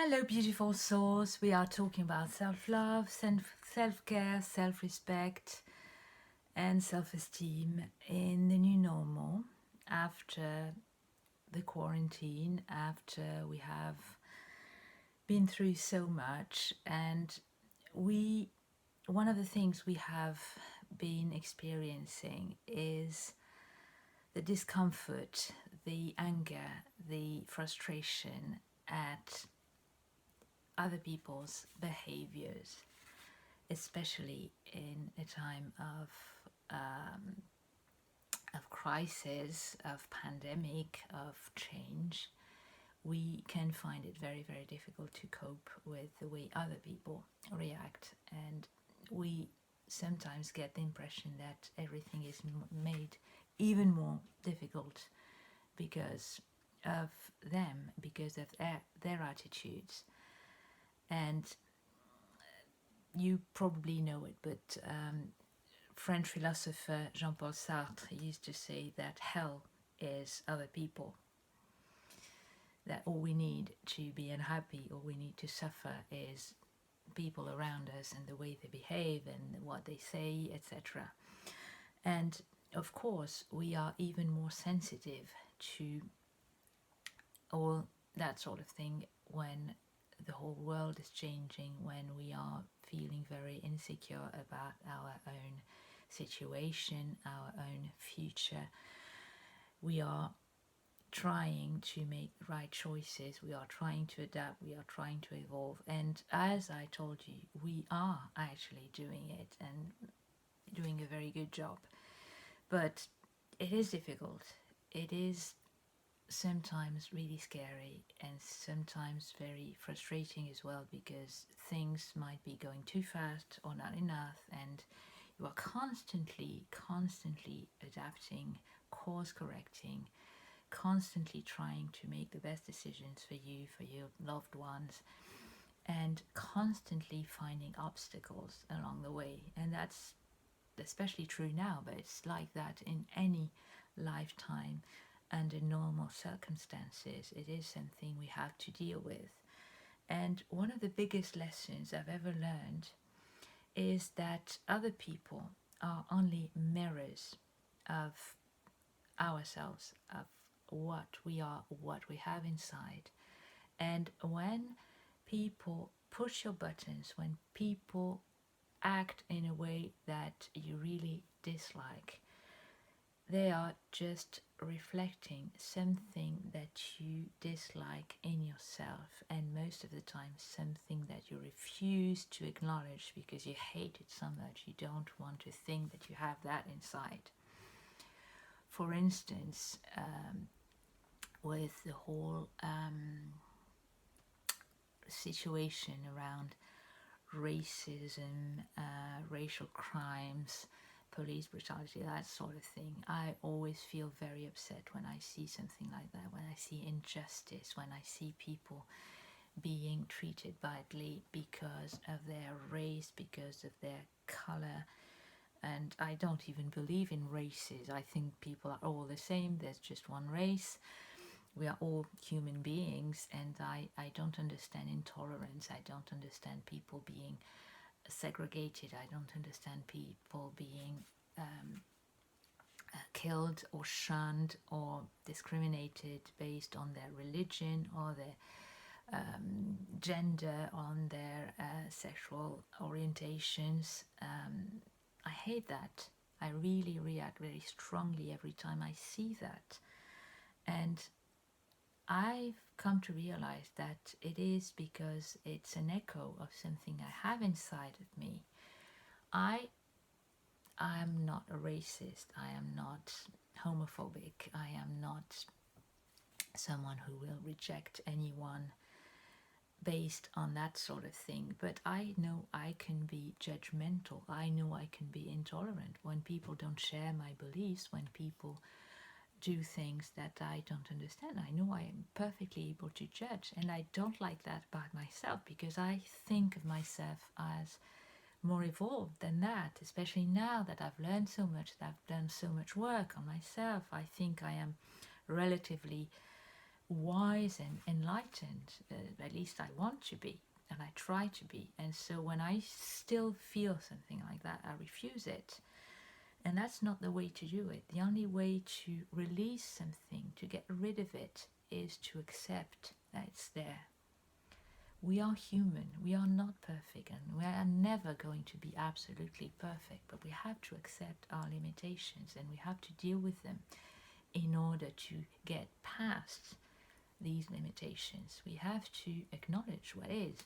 Hello, beautiful souls. We are talking about self-love, self-care, self-respect, and self-esteem in the new normal after the quarantine, after we have been through so much. And we, one of the things we have been experiencing is the discomfort, the anger, the frustration at other people's behaviors, especially in a time of crisis, of pandemic, of change. We can find it very, very difficult to cope with the way other people react, and we sometimes get the impression that everything is made even more difficult because of them, because of their attitudes. And you probably know it, but French philosopher Jean-Paul Sartre used to say that hell is other people, that all we need to be unhappy, all we need to suffer is people around us and the way they behave and what they say, etc. And of course, we are even more sensitive to all that sort of thing when the whole world is changing, when we are feeling very insecure about our own situation, our own future. We are trying to make the right choices, we are trying to adapt, we are trying to evolve. And as I told you, we are actually doing it and doing a very good job. But it is difficult. It is sometimes really scary and sometimes very frustrating as well, because things might be going too fast or not enough, and you are constantly adapting, course correcting, constantly trying to make the best decisions for you, for your loved ones, and constantly finding obstacles along the way. And that's especially true now, but it's like that in any lifetime. Under normal circumstances, it is something we have to deal with. And one of the biggest lessons I've ever learned is that other people are only mirrors of ourselves, of what we are, what we have inside. And when people push your buttons, when people act in a way that you really dislike, they are just reflecting something that you dislike in yourself, and most of the time something that you refuse to acknowledge because you hate it so much you don't want to think that you have that inside. For instance, with the whole situation around racism, racial crimes, police brutality, that sort of thing, I always feel very upset when I see something like that, when I see injustice, when I see people being treated badly because of their race, because of their color. And I don't even believe in races. I think people are all the same. There's just one race. We are all human beings, and I don't understand intolerance. I don't understand people being segregated. I don't understand people being killed or shunned or discriminated based on their religion or their gender, on their sexual orientations. I hate that. I really react very strongly every time I see that. And I've come to realize that it is because it's an echo of something I have inside of me. I am not a racist. I am not homophobic. I am not someone who will reject anyone based on that sort of thing. But I know I can be judgmental. I know I can be intolerant when people don't share my beliefs, when people do things that I don't understand. I know I am perfectly able to judge, and I don't like that about myself because I think of myself as more evolved than that, especially now that I've learned so much, that I've done so much work on myself. I think I am relatively wise and enlightened. At least I want to be, and I try to be. And so when I still feel something like that, I refuse it. And that's not the way to do it. The only way to release something, to get rid of it, is to accept that it's there. We are human, we are not perfect, and we are never going to be absolutely perfect, but we have to accept our limitations and we have to deal with them in order to get past these limitations. We have to acknowledge what is.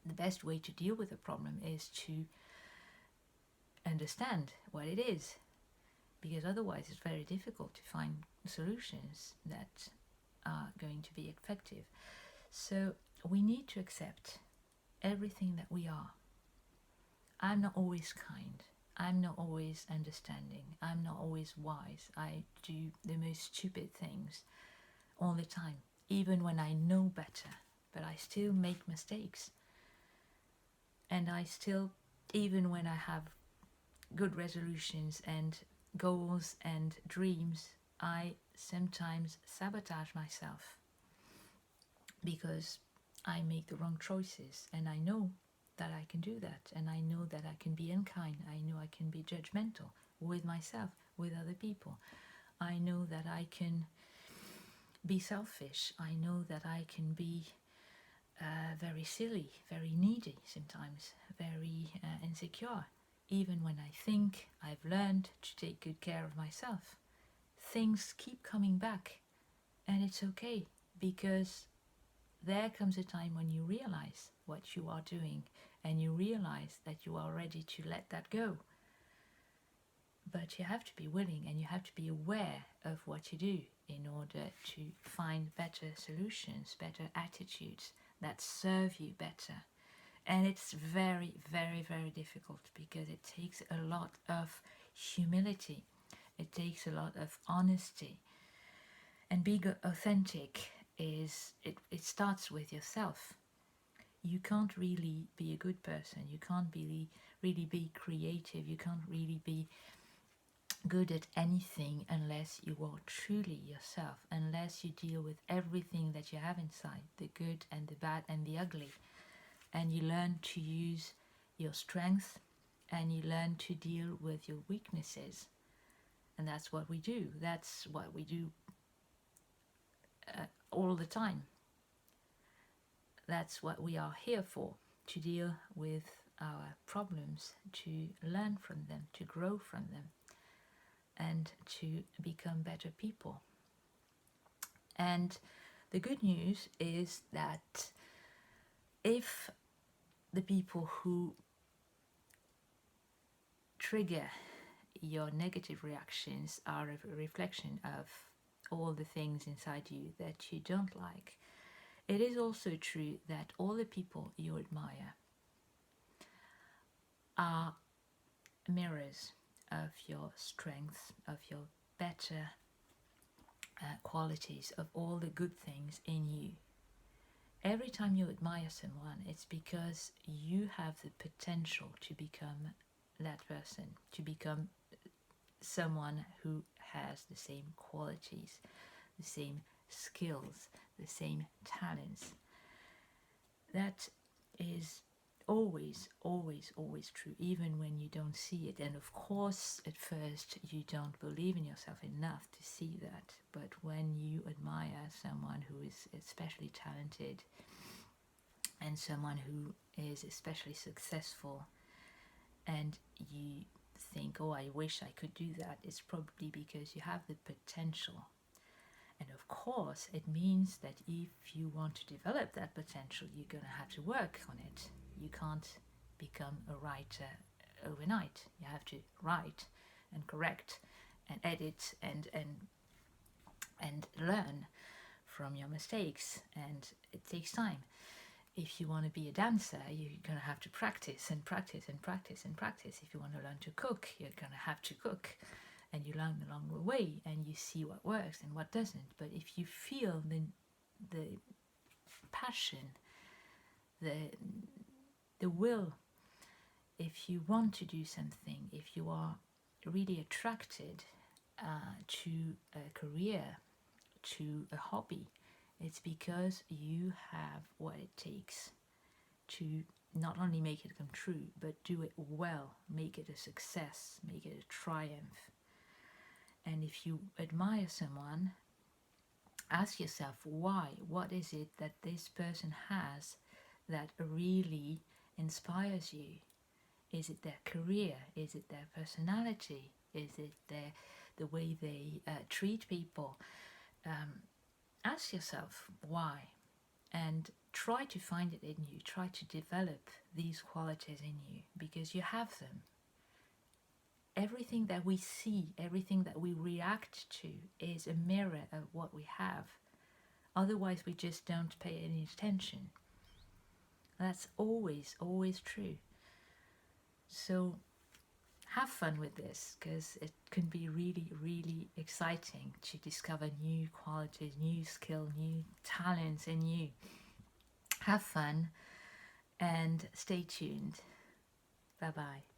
The best way to deal with a problem is to understand what it is, because otherwise it's very difficult to find solutions that are going to be effective. So we need to accept everything that we are. I'm not always kind. I'm not always understanding. I'm not always wise. I do the most stupid things all the time, even when I know better. But I still make mistakes. And I still, even when I have good resolutions and goals and dreams, I sometimes sabotage myself because I make the wrong choices, and I know that I can do that, and I know that I can be unkind, I know I can be judgmental with myself, with other people, I know that I can be selfish, I know that I can be very silly, very needy sometimes, very insecure, even when I think I've learned to take good care of myself. Things keep coming back, and it's okay, because there comes a time when you realize what you are doing and you realize that you are ready to let that go. But you have to be willing and you have to be aware of what you do in order to find better solutions, better attitudes that serve you better. And it's very, very, very difficult because it takes a lot of humility. It takes a lot of honesty. And being authentic it starts with yourself. You can't really be a good person, you can't really be creative, you can't really be good at anything unless you are truly yourself, unless you deal with everything that you have inside, the good and the bad and the ugly, and you learn to use your strength and you learn to deal with your weaknesses. And that's what we do all the time. That's what we are here for, to deal with our problems, to learn from them, to grow from them, and to become better people. And the good news is that if the people who trigger your negative reactions are a reflection of all the things inside you that you don't like, it is also true that all the people you admire are mirrors of your strengths, of your better qualities, of all the good things in you. Every time you admire someone, it's because you have the potential to become that person, to become someone who has the same qualities, the same skills, the same talents. That is always, always, always true, even when you don't see it. And of course, at first, you don't believe in yourself enough to see that. But when you admire someone who is especially talented and someone who is especially successful, and you think, oh, I wish I could do that, it's probably because you have the potential. And of course, it means that if you want to develop that potential, you're going to have to work on it. You can't become a writer overnight. You have to write and correct and edit and learn from your mistakes, and it takes time. If you want to be a dancer, you're going to have to practice and practice and practice and practice. If you want to learn to cook, you're going to have to cook, and you learn along the way and you see what works and what doesn't. But if you feel the passion, the will, if you want to do something, if you are really attracted to a career to a hobby. It's because you have what it takes to not only make it come true, but do it well, make it a success, make it a triumph. And if you admire someone, ask yourself why. What is it that this person has that really inspires you? Is it their career? Is it their personality? Is it the way they treat people? Ask yourself why, and try to find it in you. Try to develop these qualities in you, because you have them. Everything that we see, everything that we react to is a mirror of what we have. Otherwise, we just don't pay any attention. That's always, always true. So have fun with this, because it can be really, really exciting to discover new qualities, new skill, new talents in you. Have fun and stay tuned. Bye bye.